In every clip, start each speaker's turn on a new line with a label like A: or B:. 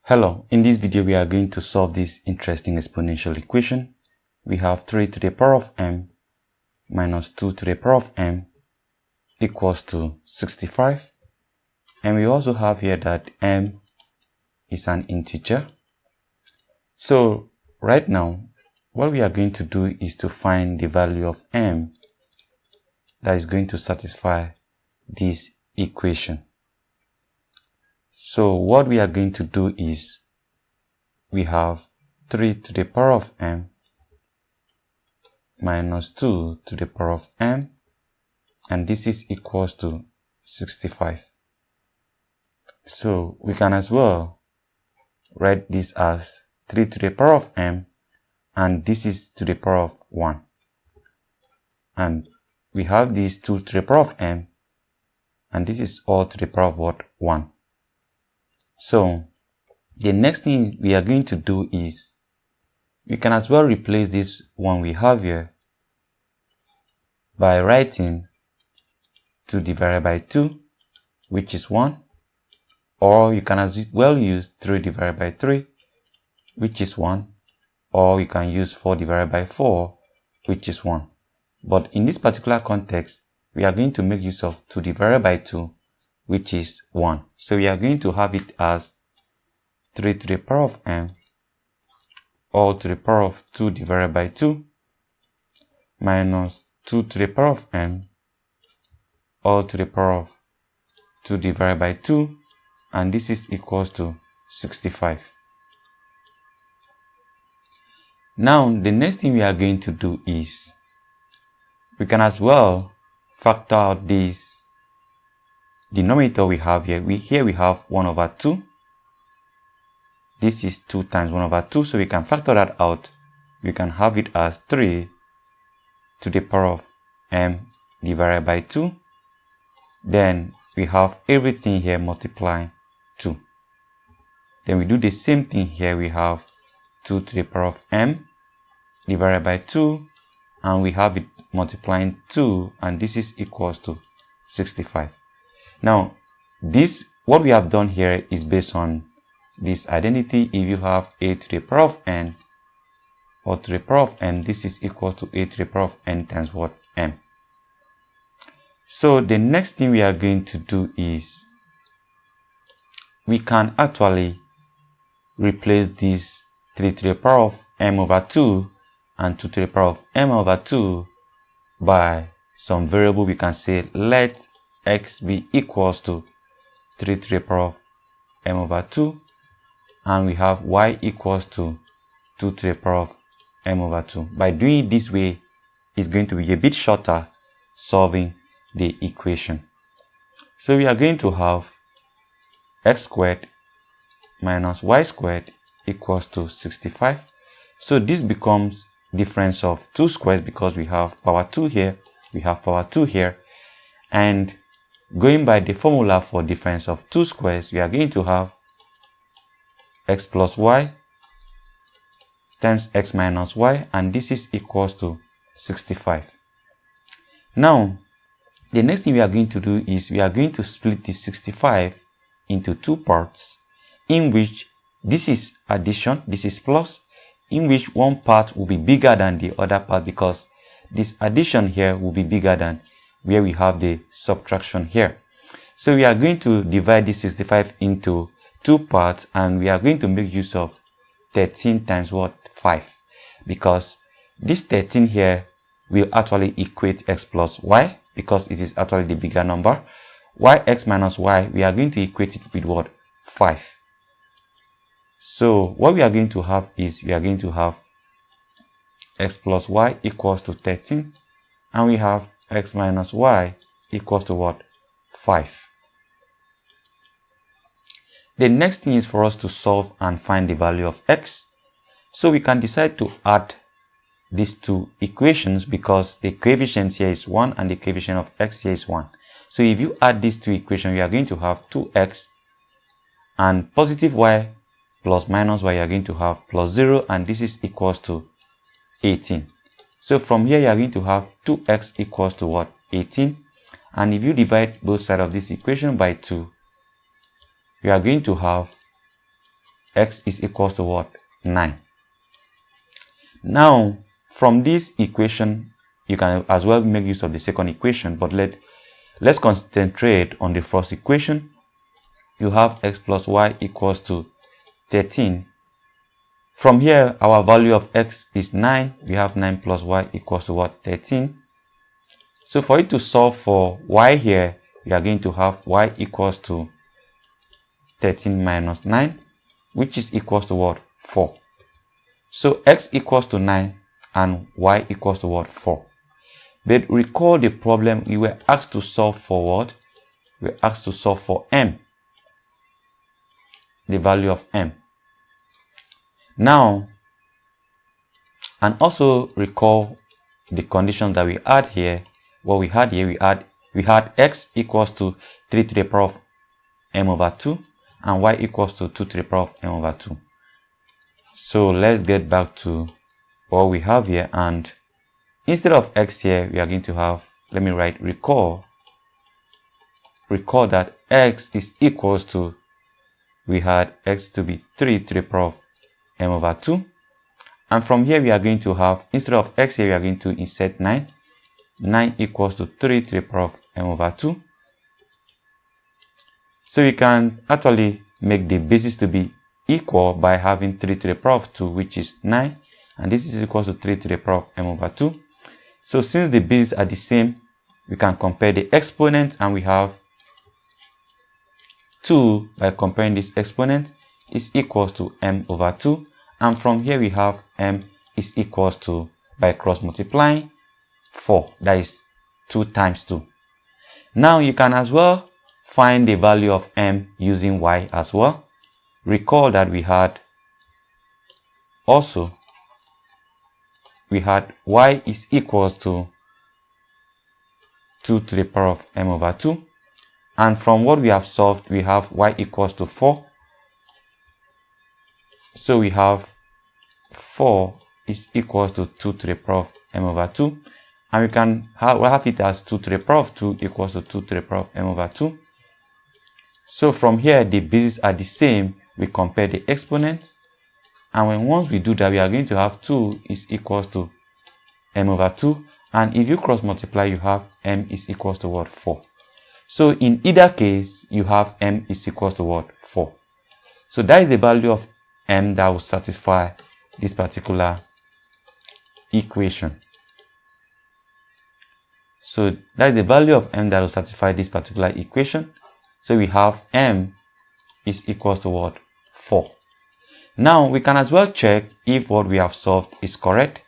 A: Hello, in this video we are going to solve this interesting exponential equation. We have 3 to the power of m minus 2 to the power of m equals to 65. And we also have here that m is an integer. So right now, what we are going to do is to find the value of m that is going to satisfy this equation. So what we are going to do is we have 3 to the power of m minus 2 to the power of m, and this is equals to 65. So we can as well write this as 3 to the power of m, and this is to the power of 1. And we have this 2 to the power of m, and this is all to the power of what? 1. So the next thing we are going to do is we can as well replace this one we have here by writing 2 divided by 2, which is 1, or you can as well use 3 divided by 3, which is 1, or you can use 4 divided by 4, which is 1. But in this particular context, we are going to make use of 2 divided by 2, which is 1. So we are going to have it as 3 to the power of m all to the power of 2 divided by 2 minus 2 to the power of m all to the power of 2 divided by 2, and this is equals to 65. Now the next thing we are going to do is we can as well factor out this denominator we have here. Here we have 1 over 2. This is 2 times 1 over 2, so we can factor that out. We can have it as 3 to the power of m divided by 2. Then we have everything here multiplying 2. Then we do the same thing here. We have 2 to the power of m divided by 2, and we have it multiplying 2, and this is equals to 65. Now, what we have done here is based on this identity. If you have a to the power of n or to the power of m, this is equal to a to the power of n times what? M. So the next thing we are going to do is we can actually replace this 3 to the power of m over 2 and 2 to the power of m over 2 by some variable. We can say let x be equals to 3 to the power of m over 2, and we have y equals to 2 to the power of m over 2. By doing it this way, it's going to be a bit shorter solving the equation. So we are going to have x squared minus y squared equals to 65. So this becomes difference of 2 squares because we have power 2 here, we have power 2 here, and going by the formula for difference of 2 squares, we are going to have x plus y times x minus y, and this is equals to 65. Now, the next thing we are going to do is we are going to split this 65 into 2 parts, in which this is addition, this is plus, in which one part will be bigger than the other part because this addition here will be bigger than where we have the subtraction here. So we are going to divide this 65 into 2 parts, and we are going to make use of 13 times what? 5, because this 13 here will actually equate x plus y because it is actually the bigger number. X minus y, we are going to equate it with what? 5. So what we are going to have is we are going to have x plus y equals to 13, and we have x minus y equals to what? 5. The next thing is for us to solve and find the value of x. So we can decide to add these two equations because the coefficient here is 1 and the coefficient of x here is 1. So if you add these two equations, we are going to have 2x, and positive y plus minus y, you are going to have plus 0, and this is equals to 18. So from here, you are going to have 2x equals to what? 18. And if you divide both sides of this equation by 2, we are going to have x is equals to what? 9. Now, from this equation, you can as well make use of the second equation, but let's concentrate on the first equation. You have x plus y equals to 13. From here, our value of x is 9. We have 9 plus y equals to what? 13. So for you to solve for y here, we are going to have y equals to 13 minus 9, which is equals to what? 4. So x equals to 9 and y equals to what? 4. But recall the problem we were asked to solve for what? We were asked to solve for m, the value of m. Now, and also recall the conditions that we had here. What we had here, we had x equals to 3 to the power of m over 2 and y equals to 2 to the power of m over 2. So let's get back to what we have here, and instead of x here, we are going to have, let me write, recall that x is equals to, we had x to be 3 to the power of m over 2, and from here we are going to have, instead of x here, we are going to insert 9. 9 equals to 3 to the power of m over 2. So we can actually make the basis to be equal by having 3 to the power of 2, which is 9, and this is equal to 3 to the power of m over 2. So since the bases are the same, we can compare the exponents, and we have 2 by comparing this exponent is equals to m over 2, and from here we have m is equals to, by cross multiplying, 4, that is 2 times 2. Now you can as well find the value of m using y as well. Recall that we had y is equals to 2 to the power of m over 2, and from what we have solved, we have y equals to 4. So we have 4 is equals to 2 to the power of m over 2, and we can have it as 2 to the power of 2 equals to 2 to the power of m over 2. So from here, the bases are the same. We compare the exponents, and once we do that, we are going to have 2 is equals to m over 2, and if you cross multiply, you have m is equals to what? 4. So in either case, you have m is equals to what? 4. So that is the value of m that will satisfy this particular equation. So that is the value of m that will satisfy this particular equation. So we have m is equals to what? 4. Now we can as well check if what we have solved is correct.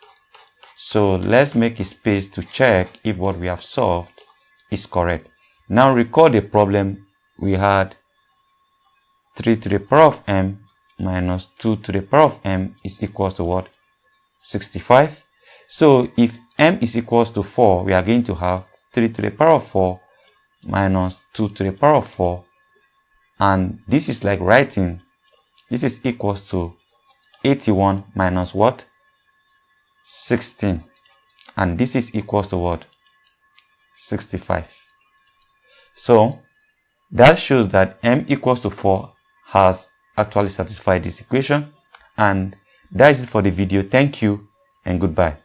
A: So let's make a space to check if what we have solved is correct. Now recall the problem. We had 3 to the power of m minus 2 to the power of m is equals to what? 65. So if m is equals to 4, we are going to have 3 to the power of 4 minus 2 to the power of 4, and this is like writing, this is equals to 81 minus what? 16, and this is equals to what? 65. So that shows that m equals to 4 has actually satisfied this equation, and that is it for the video. Thank you and goodbye.